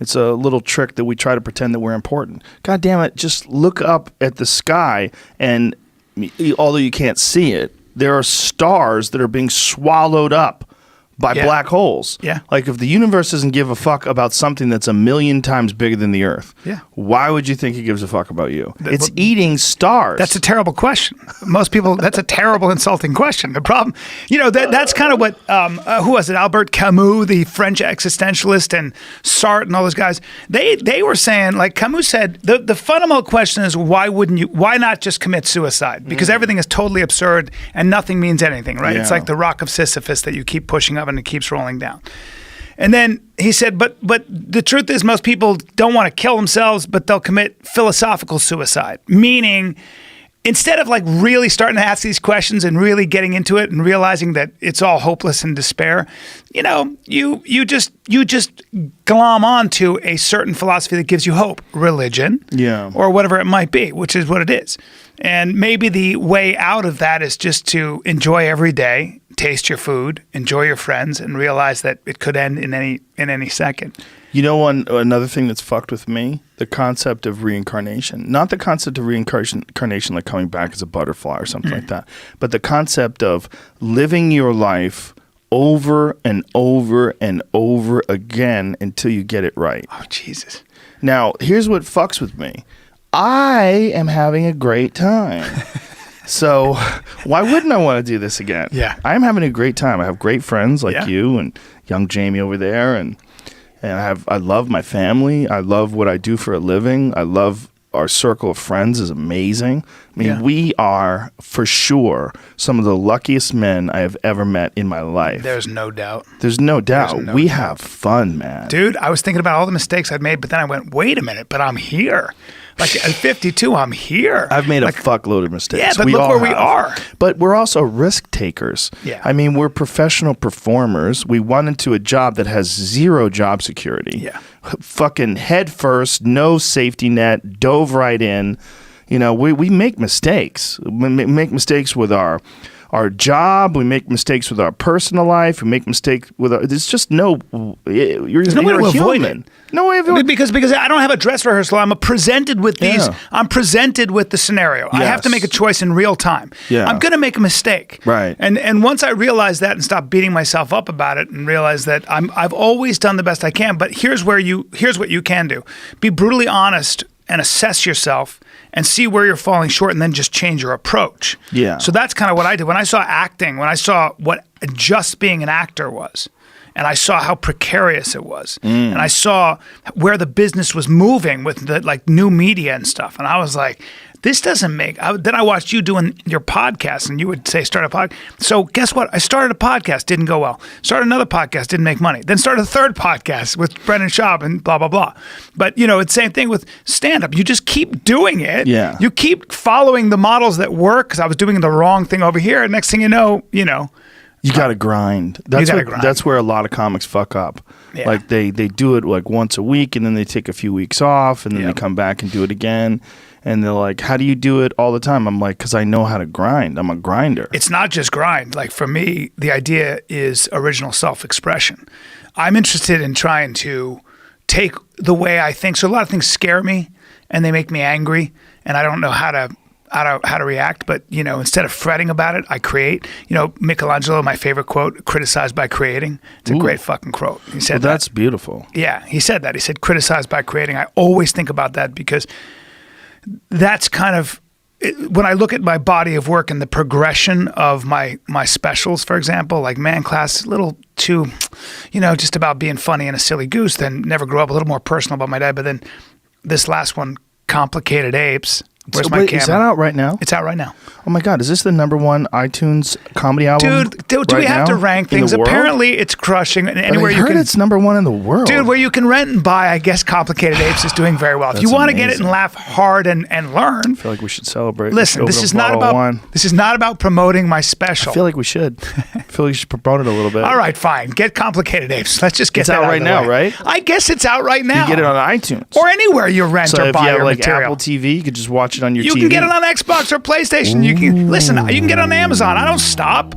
It's a little trick that we try to pretend that we're important. God damn it, just look up at the sky, and although you can't see it, there are stars that are being swallowed up by black holes. Yeah. Like, if the universe doesn't give a fuck about something that's 1,000,000 times bigger than the Earth, why would you think it gives a fuck about you? It's eating stars. That's a terrible question. Most people, that's a terrible, insulting question. The problem, that's kind of what, who was it? Albert Camus, the French existentialist, and Sartre and all those guys, they were saying, like Camus said, the fundamental question is, why not just commit suicide? Because everything is totally absurd and nothing means anything, right? Yeah. It's like the rock of Sisyphus that you keep pushing up and it keeps rolling down. And then he said, but the truth is most people don't want to kill themselves, but they'll commit philosophical suicide. Meaning, instead of like really starting to ask these questions and really getting into it and realizing that it's all hopeless and despair, you just glom onto a certain philosophy that gives you hope, religion, or whatever it might be, which is what it is. And maybe the way out of that is just to enjoy every day, taste your food, enjoy your friends, and realize that it could end in any second. Another thing that's fucked with me, the concept of reincarnation. Not the concept of reincarnation like coming back as a butterfly or something like that, but the concept of living your life over and over and over again until you get it right. Oh, Jesus. Now, here's what fucks with me. I am having a great time. So why wouldn't I want to do this again? Yeah. I'm having a great time. I have great friends like you and young Jamie over there, and I love my family. I love what I do for a living. I love our circle of friends is amazing. I mean, we are for sure some of the luckiest men I have ever met in my life. There's no doubt. There's no doubt. We have fun, man. Dude, I was thinking about all the mistakes I'd made, but then I went, wait a minute, but I'm here. Like at 52, I'm here. I've made a fuckload of mistakes. Yeah, but look where we are. But we're also risk takers. Yeah. I mean, we're professional performers. We went into a job that has zero job security. Yeah. Fucking head first, no safety net, dove right in. We make mistakes. We make mistakes with our job. We make mistakes with our personal life. We make mistakes with our. There's just no. There's no way to avoid it. No way of avoiding it. Because I don't have a dress rehearsal. I'm presented with these. Yeah. I'm presented with the scenario. Yes. I have to make a choice in real time. Yeah. I'm going to make a mistake. Right. And once I realize that and stop beating myself up about it and realize that I've always done the best I can. But here's what you can do: be brutally honest and assess yourself and see where you're falling short, and then just change your approach. Yeah. So that's kind of what I did. When I saw acting, when I saw what just being an actor was, and I saw how precarious it was, and I saw where the business was moving with the new media and stuff, and I was like, this doesn't make. Then I watched you doing your podcast, and you would say start a podcast. So guess what? I started a podcast, didn't go well. Started another podcast, didn't make money. Then started a third podcast with Brendan Schaub and blah blah blah. But it's the same thing with stand up. You just keep doing it. Yeah. You keep following the models that work. Because I was doing the wrong thing over here. And next thing you know. You got to grind. That's where a lot of comics fuck up. Yeah. Like they do it like once a week, and then they take a few weeks off, and then they come back and do it again. And they're like, how do you do it all the time? I'm like, because I know how to grind. I'm a grinder. It's not just grind. Like for me, the idea is original self-expression. I'm interested in trying to take the way I think. So a lot of things scare me and they make me angry, and I don't know how to react. But instead of fretting about it, I create. Michelangelo, my favorite quote: "Criticize by creating." It's a great fucking quote. He said that's beautiful. Yeah, he said that. He said, "Criticize by creating." I always think about that because that's kind of when I look at my body of work and the progression of my specials, for example, like Man Class, a little too, just about being funny and a silly goose. Then Never Grow Up, a little more personal about my dad. But then this last one, Complicated Apes. Where's my camera? Is that out right now? It's out right now. Oh my God, is this the #1 iTunes comedy album? Dude, do we have to rank things? Apparently, it's crushing. Anywhere I heard it's #1 in the world. Dude, where you can rent and buy, I guess Complicated Apes is doing very well. If you want to get it and laugh hard and learn. I feel like we should celebrate. Listen, this is not about promoting my special. I feel like we should. I feel like you should promote it a little bit. All right, fine. Get Complicated Apes. Let's just get that out right now, right? I guess it's out right now. You get it on iTunes. Or anywhere you rent or buy your material. So if you have Apple TV, you could just watch it on your TV. You can get it on Xbox or PlayStation. You can get it on Amazon. I don't stop.